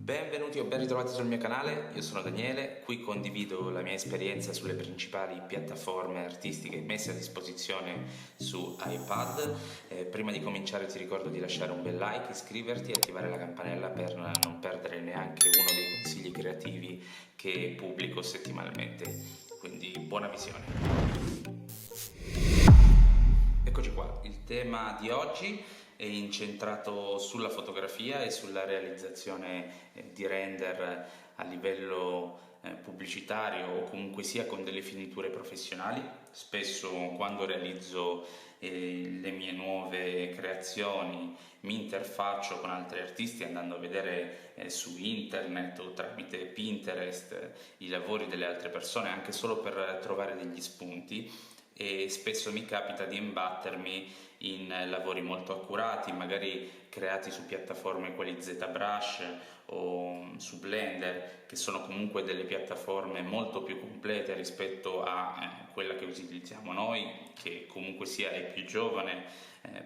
Benvenuti o ben ritrovati sul mio canale, io sono Daniele, qui condivido la mia esperienza sulle principali piattaforme artistiche messe a disposizione su iPad. Prima di cominciare ti ricordo di lasciare un bel like, iscriverti e attivare la campanella per non perdere neanche uno dei consigli creativi che pubblico settimanalmente, quindi buona visione. Eccoci qua, il tema di oggi è incentrato sulla fotografia e sulla realizzazione di render a livello pubblicitario o comunque sia con delle finiture professionali. Spesso quando realizzo le mie nuove creazioni mi interfaccio con altri artisti andando a vedere su internet o tramite Pinterest i lavori delle altre persone, anche solo per trovare degli spunti, e spesso mi capita di imbattermi in lavori molto accurati, magari creati su piattaforme quali ZBrush o su Blender, che sono comunque delle piattaforme molto più complete rispetto a quella che utilizziamo noi, che comunque sia è più giovane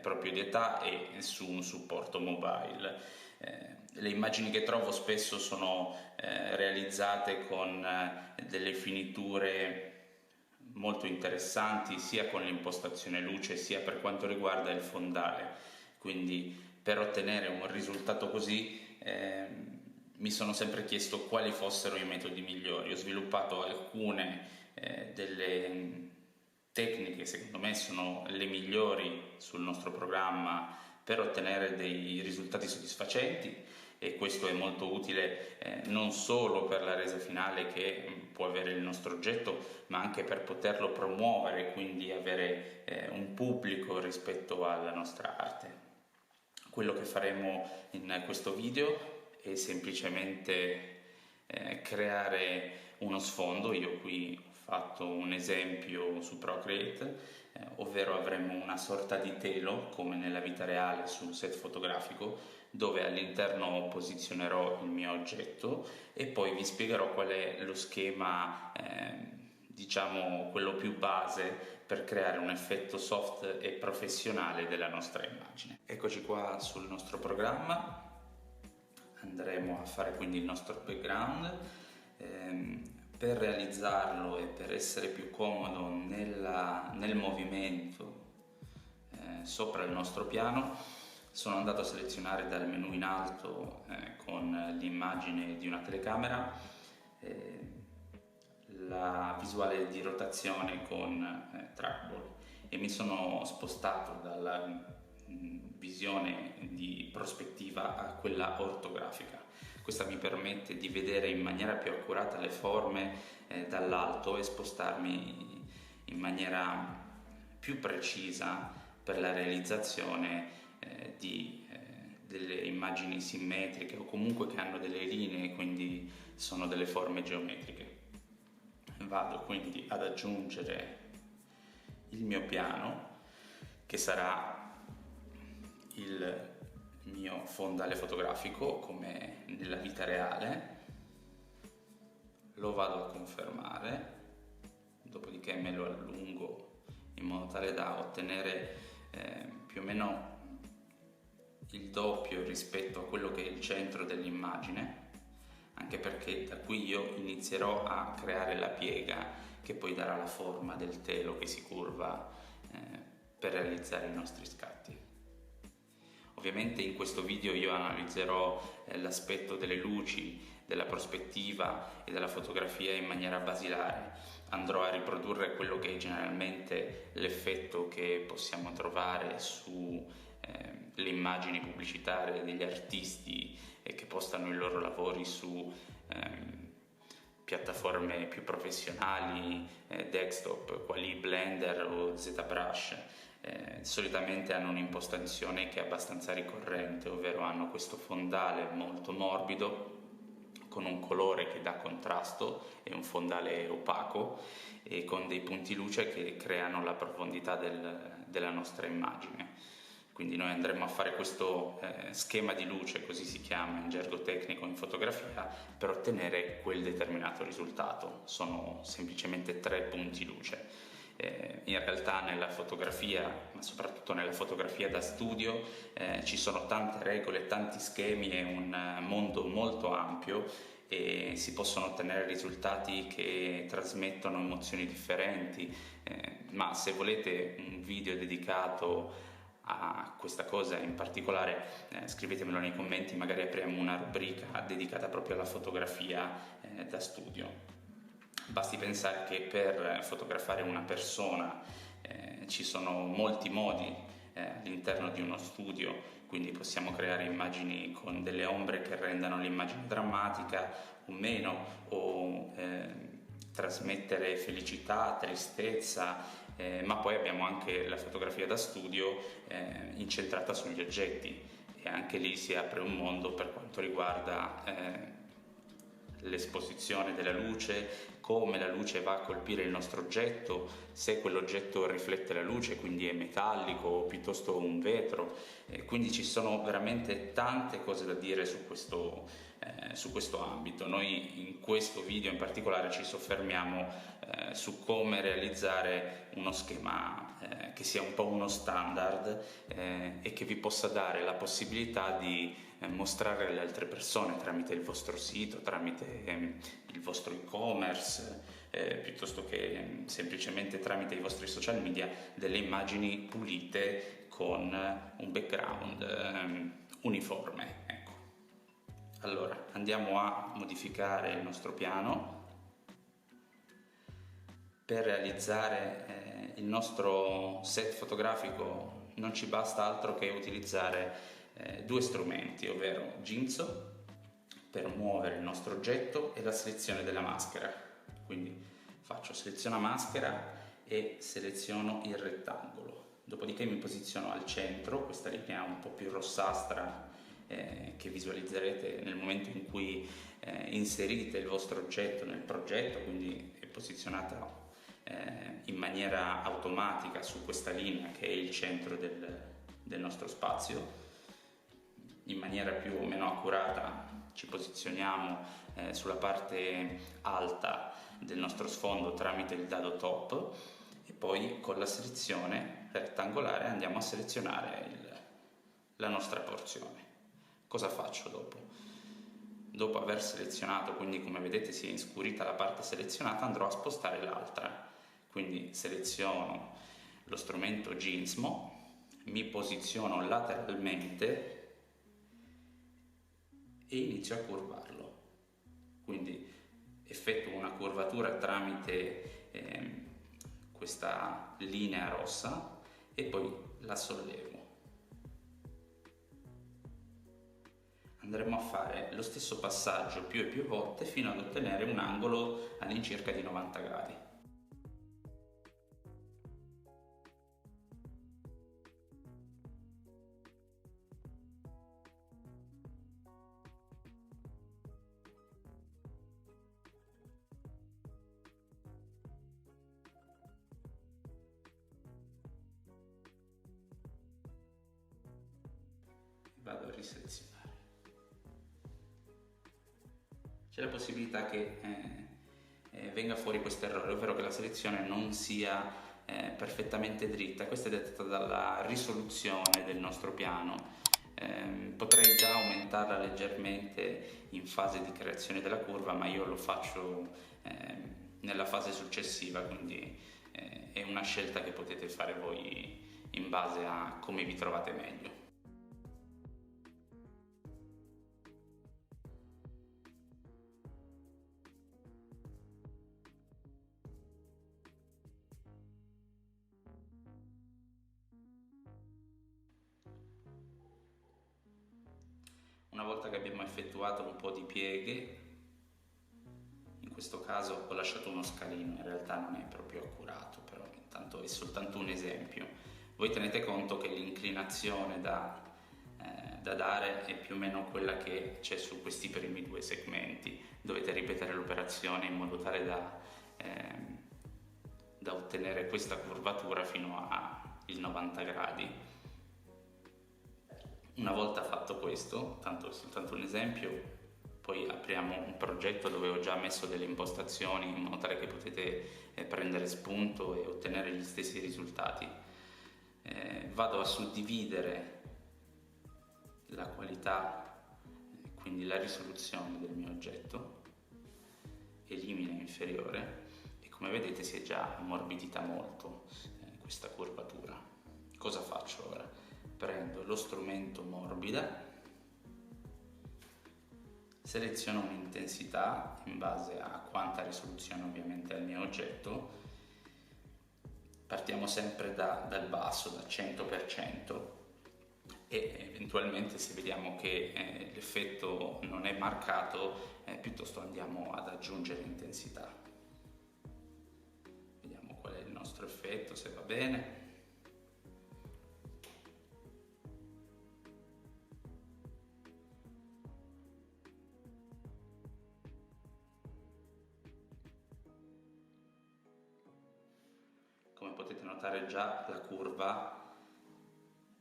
proprio di età e su un supporto mobile. Le immagini che trovo spesso sono realizzate con delle finiture molto interessanti sia con l'impostazione luce sia per quanto riguarda il fondale, quindi per ottenere un risultato così mi sono sempre chiesto quali fossero i metodi migliori. Ho sviluppato alcune delle tecniche, secondo me sono le migliori sul nostro programma per ottenere dei risultati soddisfacenti, e questo è molto utile non solo per la resa finale che può avere il nostro oggetto, ma anche per poterlo promuovere, quindi avere un pubblico rispetto alla nostra arte. Quello che faremo in questo video è semplicemente creare uno sfondo. Io qui ho fatto un esempio su Procreate, ovvero avremo una sorta di telo come nella vita reale sul set fotografico, dove all'interno posizionerò il mio oggetto e poi vi spiegherò qual è lo schema, diciamo quello più base, per creare un effetto soft e professionale della nostra immagine. Eccoci qua sul nostro programma, andremo a fare quindi il nostro background. Per realizzarlo e per essere più comodo nel movimento sopra il nostro piano, sono andato a selezionare dal menu in alto con l'immagine di una telecamera la visuale di rotazione con trackball e mi sono spostato dalla visione di prospettiva a quella ortografica. Questa mi permette di vedere in maniera più accurata le forme dall'alto e spostarmi in maniera più precisa per la realizzazione delle immagini simmetriche o comunque che hanno delle linee, quindi sono delle forme geometriche. Vado quindi ad aggiungere il mio piano, che sarà il mio fondale fotografico come nella vita reale. Lo vado a confermare, dopodiché me lo allungo in modo tale da ottenere più o meno il doppio rispetto a quello che è il centro dell'immagine, anche perché da qui io inizierò a creare la piega che poi darà la forma del telo che si curva per realizzare i nostri scatti. Ovviamente in questo video io analizzerò l'aspetto delle luci, della prospettiva e della fotografia in maniera basilare. Andrò a riprodurre quello che è generalmente l'effetto che possiamo trovare su le immagini pubblicitarie degli artisti che postano i loro lavori su piattaforme più professionali, desktop, quali Blender o ZBrush. Solitamente hanno un'impostazione che è abbastanza ricorrente, ovvero hanno questo fondale molto morbido con un colore che dà contrasto e un fondale opaco e con dei punti luce che creano la profondità della nostra immagine. Quindi noi andremo a fare questo schema di luce, così si chiama in gergo tecnico in fotografia, per ottenere quel determinato risultato. Sono semplicemente 3 punti luce In realtà nella fotografia, ma soprattutto nella fotografia da studio, ci sono tante regole, tanti schemi, è un mondo molto ampio e si possono ottenere risultati che trasmettono emozioni differenti, ma se volete un video dedicato a questa cosa in particolare, scrivetemelo nei commenti, magari apriamo una rubrica dedicata proprio alla fotografia da studio. Basti pensare che per fotografare una persona ci sono molti modi all'interno di uno studio, quindi possiamo creare immagini con delle ombre che rendano l'immagine drammatica o meno, o trasmettere felicità, tristezza, ma poi abbiamo anche la fotografia da studio incentrata sugli oggetti, e anche lì si apre un mondo per quanto riguarda l'esposizione della luce, come la luce va a colpire il nostro oggetto, se quell'oggetto riflette la luce, quindi è metallico o piuttosto un vetro. Quindi ci sono veramente tante cose da dire su questo ambito. Noi in questo video in particolare ci soffermiamo su come realizzare uno schema che sia un po' uno standard e che vi possa dare la possibilità di mostrare alle altre persone tramite il vostro sito, tramite il vostro e-commerce, piuttosto che semplicemente tramite i vostri social media, delle immagini pulite con un background uniforme. Ecco. Allora, andiamo a modificare il nostro piano. Per realizzare il nostro set fotografico non ci basta altro che utilizzare due strumenti, ovvero Ginso per muovere il nostro oggetto e la selezione della maschera. Quindi faccio seleziona maschera e seleziono il rettangolo, dopodiché mi posiziono al centro, questa linea un po' più rossastra che visualizzerete nel momento in cui inserite il vostro oggetto nel progetto, quindi è posizionata in maniera automatica su questa linea che è il centro del nostro spazio. In maniera più o meno accurata ci posizioniamo sulla parte alta del nostro sfondo tramite il dado top, e poi con la selezione rettangolare andiamo a selezionare la nostra porzione. Cosa faccio dopo? Dopo aver selezionato, quindi come vedete si è inscurita la parte selezionata, andrò a spostare l'altra. Quindi seleziono lo strumento Ginsmo, mi posiziono lateralmente e inizio a curvarlo. Quindi effettuo una curvatura tramite questa linea rossa e poi la sollevo. Andremo a fare lo stesso passaggio più e più volte fino ad ottenere un angolo all'incirca di 90 gradi. Vado a riselezionare. C'è la possibilità che venga fuori questo errore, ovvero che la selezione non sia perfettamente dritta. Questo è dettato dalla risoluzione del nostro piano. Potrei già aumentarla leggermente in fase di creazione della curva, ma io lo faccio nella fase successiva, quindi è una scelta che potete fare voi in base a come vi trovate meglio. Una volta che abbiamo effettuato un po' di pieghe, in questo caso ho lasciato uno scalino, in realtà non è proprio accurato, però intanto è soltanto un esempio. Voi tenete conto che l'inclinazione da dare è più o meno quella che c'è su questi primi due segmenti. Dovete ripetere l'operazione in modo tale da ottenere questa curvatura fino ai 90 gradi. Una volta fatto questo, tanto è soltanto un esempio, poi apriamo abbiamo un progetto dove ho già messo delle impostazioni in modo tale che potete prendere spunto e ottenere gli stessi risultati. Vado a suddividere la qualità, quindi la risoluzione del mio oggetto, elimina inferiore, e come vedete si è già ammorbidita molto questa curvatura. Cosa faccio ora? Prendo lo strumento morbida, seleziono un'intensità in base a quanta risoluzione ovviamente ha il mio oggetto. Partiamo sempre dal basso, dal 100%, e eventualmente se vediamo che l'effetto non è marcato, piuttosto andiamo ad aggiungere intensità. Vediamo qual è il nostro effetto, se va bene. Come potete notare già la curva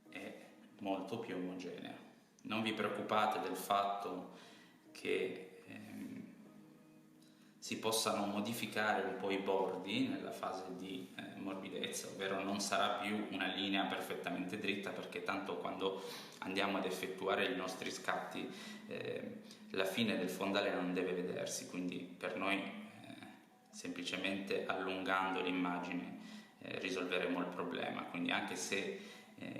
è molto più omogenea. Non vi preoccupate del fatto che si possano modificare un po' i bordi nella fase di morbidezza, ovvero non sarà più una linea perfettamente dritta, perché tanto quando andiamo ad effettuare i nostri scatti la fine del fondale non deve vedersi, quindi per noi semplicemente allungando l'immagine risolveremo il problema. Quindi anche se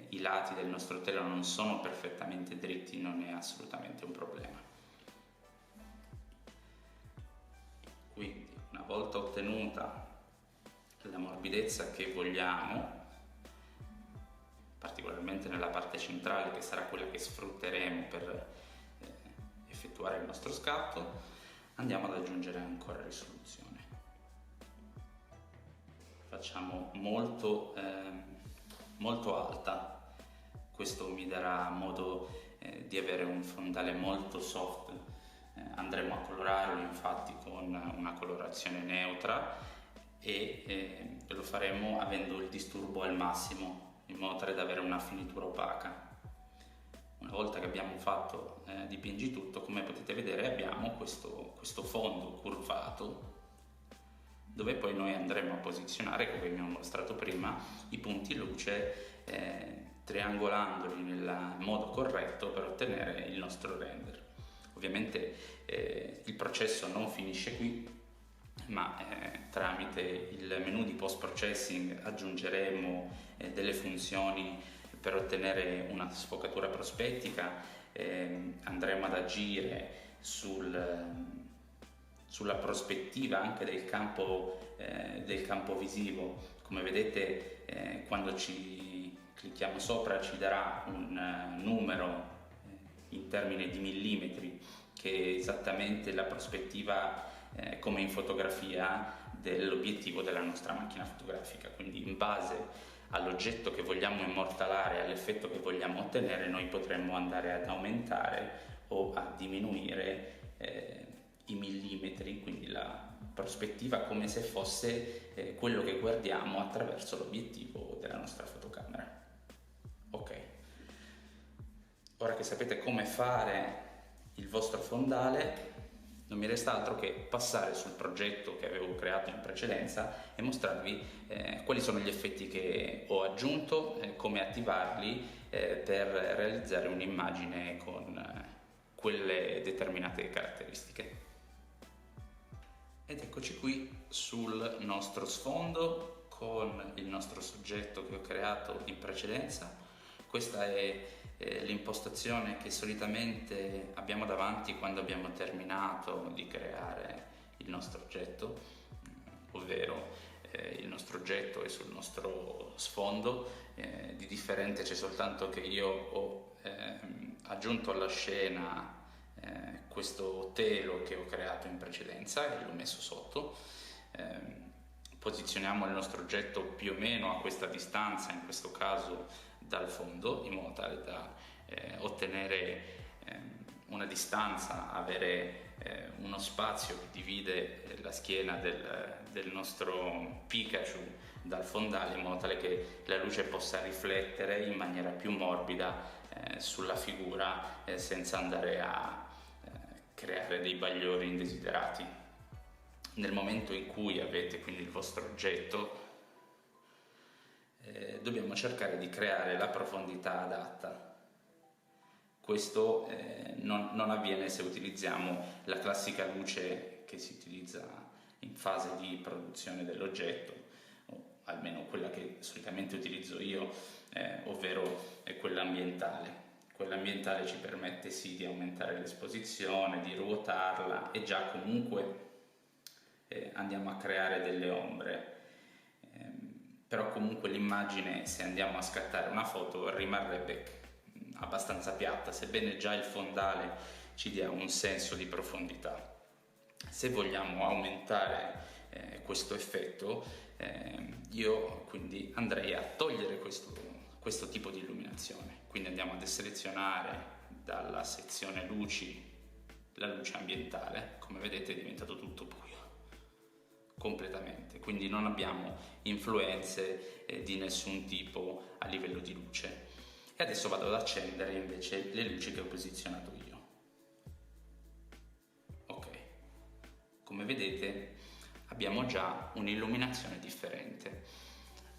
i lati del nostro telo non sono perfettamente dritti, non è assolutamente un problema. Quindi una volta ottenuta la morbidezza che vogliamo, particolarmente nella parte centrale che sarà quella che sfrutteremo per effettuare il nostro scatto, andiamo ad aggiungere ancora risoluzione. Facciamo molto alta, questo mi darà modo di avere un fondale molto soft. Andremo a colorarlo infatti con una colorazione neutra e lo faremo avendo il disturbo al massimo, in modo tale da avere una finitura opaca. Una volta che abbiamo fatto dipingi tutto, come potete vedere abbiamo questo fondo curvato, dove poi noi andremo a posizionare, come vi ho mostrato prima, i punti luce triangolandoli nel modo corretto per ottenere il nostro render. Ovviamente il processo non finisce qui, ma tramite il menu di post processing aggiungeremo delle funzioni per ottenere una sfocatura prospettica, andremo ad agire sulla prospettiva anche del campo visivo. Come vedete quando ci clicchiamo sopra ci darà un numero in termini di millimetri, che è esattamente la prospettiva come in fotografia dell'obiettivo della nostra macchina fotografica. Quindi in base all'oggetto che vogliamo immortalare, all'effetto che vogliamo ottenere, noi potremmo andare ad aumentare o a diminuire i millimetri, quindi la prospettiva, come se fosse quello che guardiamo attraverso l'obiettivo della nostra fotocamera. Ok, ora che sapete come fare il vostro fondale, non mi resta altro che passare sul progetto che avevo creato in precedenza e mostrarvi quali sono gli effetti che ho aggiunto, come attivarli per realizzare un'immagine con quelle determinate caratteristiche. Ed eccoci qui sul nostro sfondo con il nostro soggetto che ho creato in precedenza. Questa è l'impostazione che solitamente abbiamo davanti quando abbiamo terminato di creare il nostro oggetto, ovvero il nostro oggetto è sul nostro sfondo. Di differente c'è soltanto che io ho aggiunto alla scena questo telo che ho creato in precedenza e l'ho messo sotto. Posizioniamo il nostro oggetto più o meno a questa distanza, in questo caso dal fondo, in modo tale da ottenere una distanza, avere uno spazio che divide la schiena del nostro Pikachu dal fondale, in modo tale che la luce possa riflettere in maniera più morbida sulla figura, senza andare a creare dei bagliori indesiderati. Nel momento in cui avete quindi il vostro oggetto, dobbiamo cercare di creare la profondità adatta. Questo non avviene se utilizziamo la classica luce che si utilizza in fase di produzione dell'oggetto, o almeno quella che solitamente utilizzo io, ovvero quella ambientale. Quella ambientale ci permette sì di aumentare l'esposizione, di ruotarla e già comunque andiamo a creare delle ombre. Però comunque l'immagine, se andiamo a scattare una foto, rimarrebbe abbastanza piatta, sebbene già il fondale ci dia un senso di profondità. Se vogliamo aumentare questo effetto, io quindi andrei a togliere questo tipo di illuminazione. Quindi andiamo a deselezionare dalla sezione luci la luce ambientale. Come vedete è diventato tutto buio completamente, quindi non abbiamo influenze di nessun tipo a livello di luce. E adesso vado ad accendere invece le luci che ho posizionato io. Ok, come vedete abbiamo già un'illuminazione differente.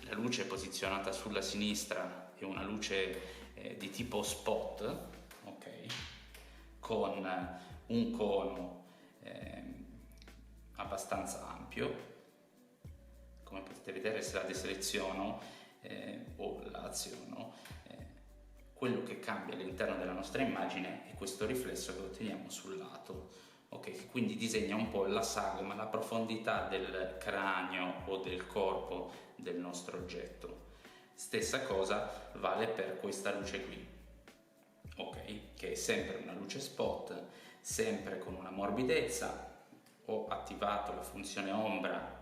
La luce posizionata sulla sinistra è una luce di tipo spot, ok, con un cono abbastanza ampio. Come potete vedere, se la deseleziono o la aziono, quello che cambia all'interno della nostra immagine è questo riflesso che otteniamo sul lato, ok? Quindi disegna un po' la sagoma, la profondità del cranio o del corpo del nostro oggetto. Stessa cosa vale per questa luce qui, ok? Che è sempre una luce spot, sempre con una morbidezza. Ho attivato la funzione ombra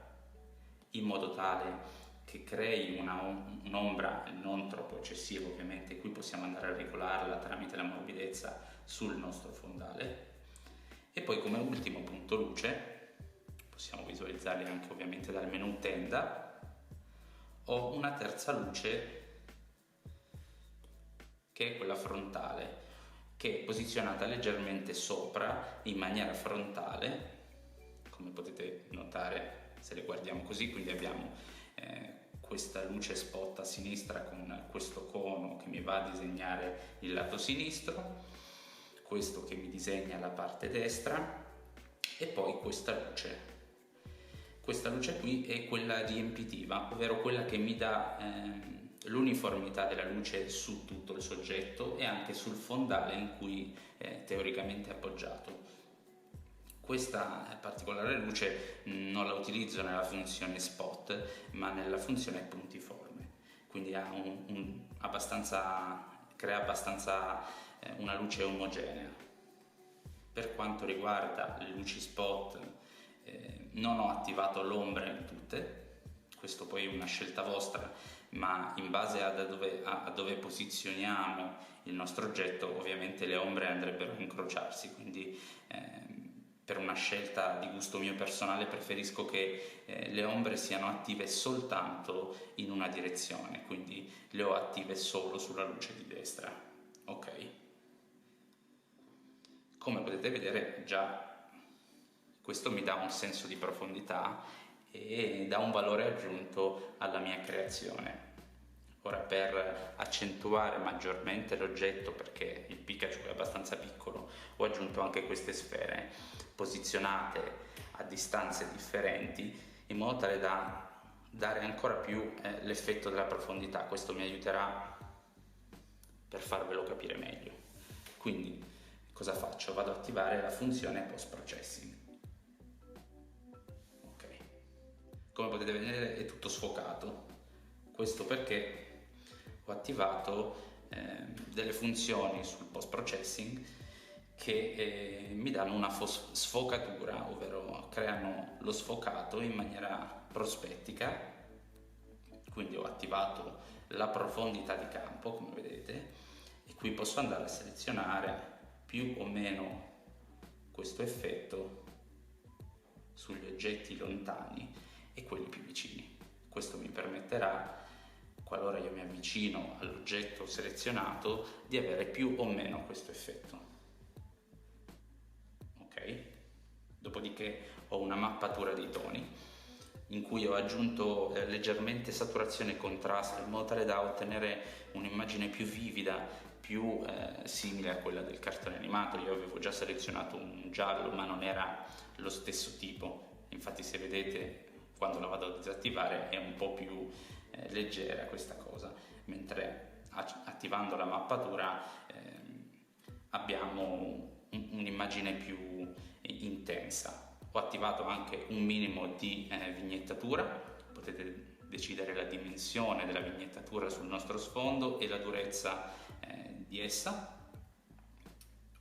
in modo tale che crei un'ombra non troppo eccessiva, ovviamente. Qui possiamo andare a regolarla tramite la morbidezza sul nostro fondale. E poi come ultimo punto luce, possiamo visualizzarli anche ovviamente dal menu tenda, ho una terza luce che è quella frontale, che è posizionata leggermente sopra in maniera frontale, come potete notare se le guardiamo così. Quindi abbiamo questa luce spot a sinistra con questo cono che mi va a disegnare il lato sinistro, questo che mi disegna la parte destra, e poi questa luce qui è quella riempitiva, ovvero quella che mi dà l'uniformità della luce su tutto il soggetto e anche sul fondale in cui teoricamente è appoggiato. Questa particolare luce non la utilizzo nella funzione spot, ma nella funzione puntiforme, quindi ha crea abbastanza una luce omogenea. Per quanto riguarda le luci spot, non ho attivato l'ombra in tutte, questo poi è una scelta vostra, ma in base a dove posizioniamo il nostro oggetto, ovviamente le ombre andrebbero a incrociarsi, quindi per una scelta di gusto mio personale preferisco che le ombre siano attive soltanto in una direzione, quindi le ho attive solo sulla luce di destra, ok? Come potete vedere già questo mi dà un senso di profondità e dà un valore aggiunto alla mia creazione. Ora, per accentuare maggiormente l'oggetto, perché il Pikachu è abbastanza piccolo, ho aggiunto anche queste sfere posizionate a distanze differenti in modo tale da dare ancora più l'effetto della profondità. Questo mi aiuterà per farvelo capire meglio. Quindi cosa faccio? Vado ad attivare la funzione post processing. Ok, come potete vedere è tutto sfocato, questo perché ho attivato delle funzioni sul post processing che mi danno una sfocatura, ovvero creano lo sfocato in maniera prospettica. Quindi ho attivato la profondità di campo, come vedete, e qui posso andare a selezionare più o meno questo effetto sugli oggetti lontani e quelli più vicini. Questo mi permetterà, qualora io mi avvicino all'oggetto selezionato, di avere più o meno questo effetto. Ok, dopodiché ho una mappatura dei toni in cui ho aggiunto leggermente saturazione e contrasto in modo tale da ottenere un'immagine più vivida, più simile a quella del cartone animato. Io avevo già selezionato un giallo, ma non era lo stesso tipo. Infatti, se vedete, quando la vado a disattivare è un po' più leggera questa cosa, mentre attivando la mappatura abbiamo un'immagine più intensa. Ho attivato anche un minimo di vignettatura, potete decidere la dimensione della vignettatura sul nostro sfondo e la durezza di essa.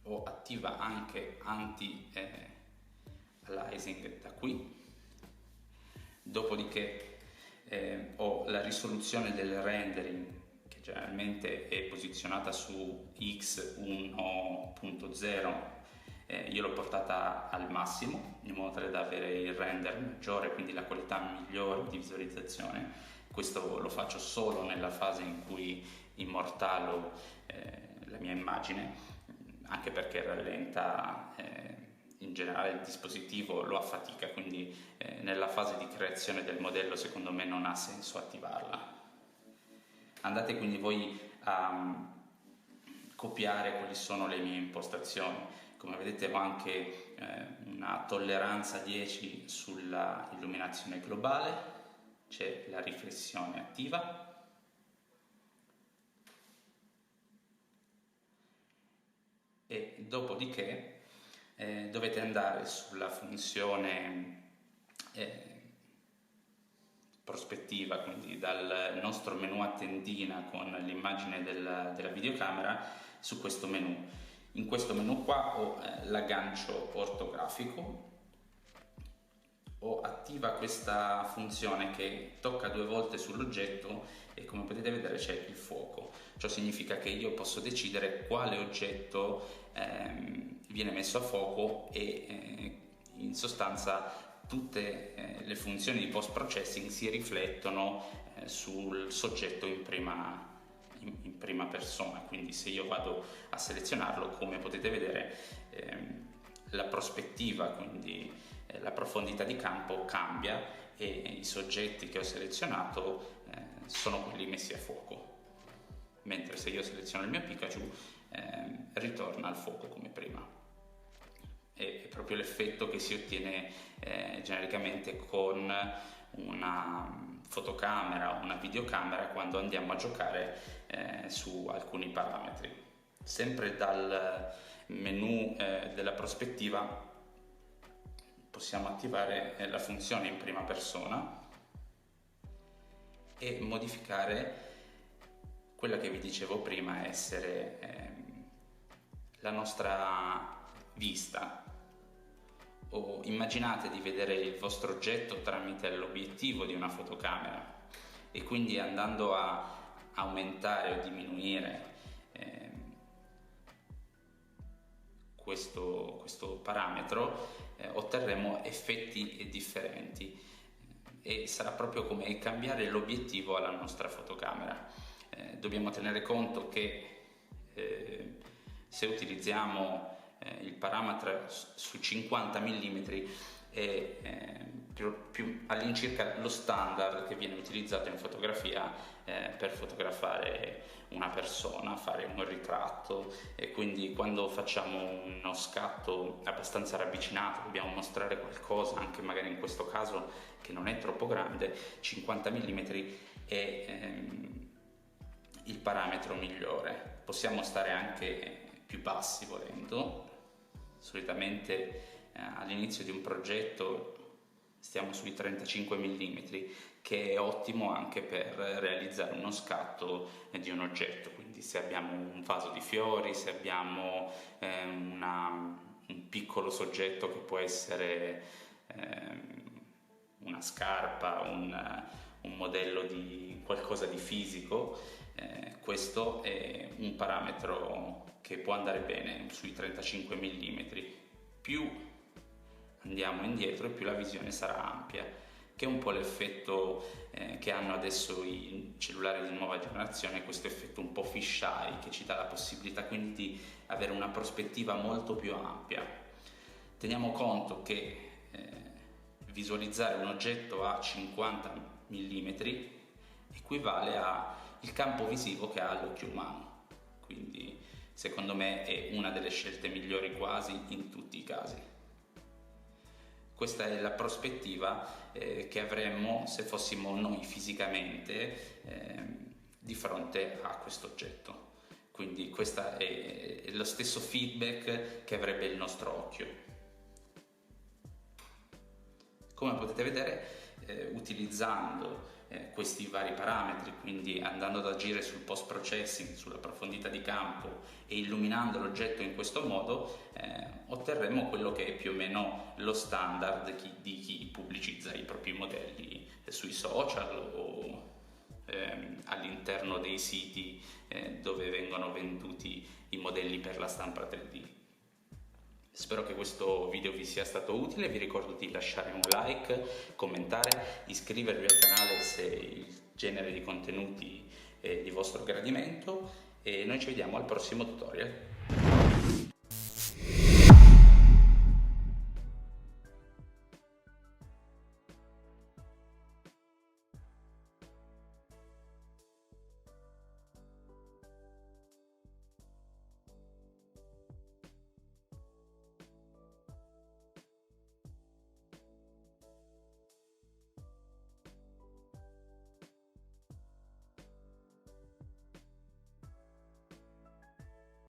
Ho attiva anche anti-aliasing da qui, dopodiché ho la risoluzione del rendering, che generalmente è posizionata su X1.0. Io l'ho portata al massimo in modo tale da avere il render maggiore, quindi la qualità migliore di visualizzazione. Questo lo faccio solo nella fase in cui immortalo la mia immagine, anche perché rallenta in generale il dispositivo, lo affatica, quindi nella fase di creazione del modello secondo me non ha senso attivarla. Andate quindi voi a copiare quali sono le mie impostazioni. Come vedete ho anche una tolleranza 10 sulla illuminazione globale, c'è la riflessione attiva, e dopodiché dovete andare sulla funzione prospettiva, quindi dal nostro menu a tendina con l'immagine della videocamera su questo menu. In questo menu qua ho l'aggancio ortografico, ho attiva questa funzione che tocca 2 volte sull'oggetto e come potete vedere c'è il fuoco. Ciò significa che io posso decidere quale oggetto viene messo a fuoco e in sostanza tutte le funzioni di post processing si riflettono sul soggetto in prima persona. Quindi se io vado a selezionarlo, come potete vedere la prospettiva, quindi la profondità di campo cambia e i soggetti che ho selezionato sono quelli messi a fuoco, mentre se io seleziono il mio Pikachu ritorna al fuoco come prima. È proprio l'effetto che si ottiene genericamente con una fotocamera o una videocamera quando andiamo a giocare su alcuni parametri. Sempre dal menu della prospettiva possiamo attivare la funzione in prima persona e modificare quella che vi dicevo prima essere la nostra vista. O immaginate di vedere il vostro oggetto tramite l'obiettivo di una fotocamera e quindi andando a aumentare o diminuire questo parametro otterremo effetti differenti e sarà proprio come cambiare l'obiettivo alla nostra fotocamera. Dobbiamo tenere conto che se utilizziamo il parametro su 50 mm è più all'incirca lo standard che viene utilizzato in fotografia per fotografare una persona, fare un ritratto, e quindi quando facciamo uno scatto abbastanza ravvicinato dobbiamo mostrare qualcosa, anche magari in questo caso che non è troppo grande, 50 mm è il parametro migliore. Possiamo stare anche più bassi volendo. Solitamente all'inizio di un progetto stiamo sui 35 mm, che è ottimo anche per realizzare uno scatto di un oggetto. Quindi se abbiamo un vaso di fiori, se abbiamo un piccolo soggetto che può essere una scarpa, un modello di qualcosa di fisico, questo è un parametro che può andare bene sui 35 mm. Più andiamo indietro e più la visione sarà ampia, che è un po' l'effetto che hanno adesso i cellulari di nuova generazione, questo effetto un po' fisheye che ci dà la possibilità quindi di avere una prospettiva molto più ampia. Teniamo conto che visualizzare un oggetto a 50 mm equivale al campo visivo che ha l'occhio umano, quindi secondo me è una delle scelte migliori quasi in tutti i casi. Questa è la prospettiva che avremmo se fossimo noi fisicamente di fronte a questo oggetto. Quindi questo è lo stesso feedback che avrebbe il nostro occhio. Come potete vedere, utilizzando questi vari parametri, quindi andando ad agire sul post-processing, sulla profondità di campo e illuminando l'oggetto in questo modo, otterremo quello che è più o meno lo standard di chi pubblicizza i propri modelli sui social o all'interno dei siti dove vengono venduti i modelli per la stampa 3D. Spero che questo video vi sia stato utile, vi ricordo di lasciare un like, commentare, iscrivervi al canale se il genere di contenuti è di vostro gradimento e noi ci vediamo al prossimo tutorial.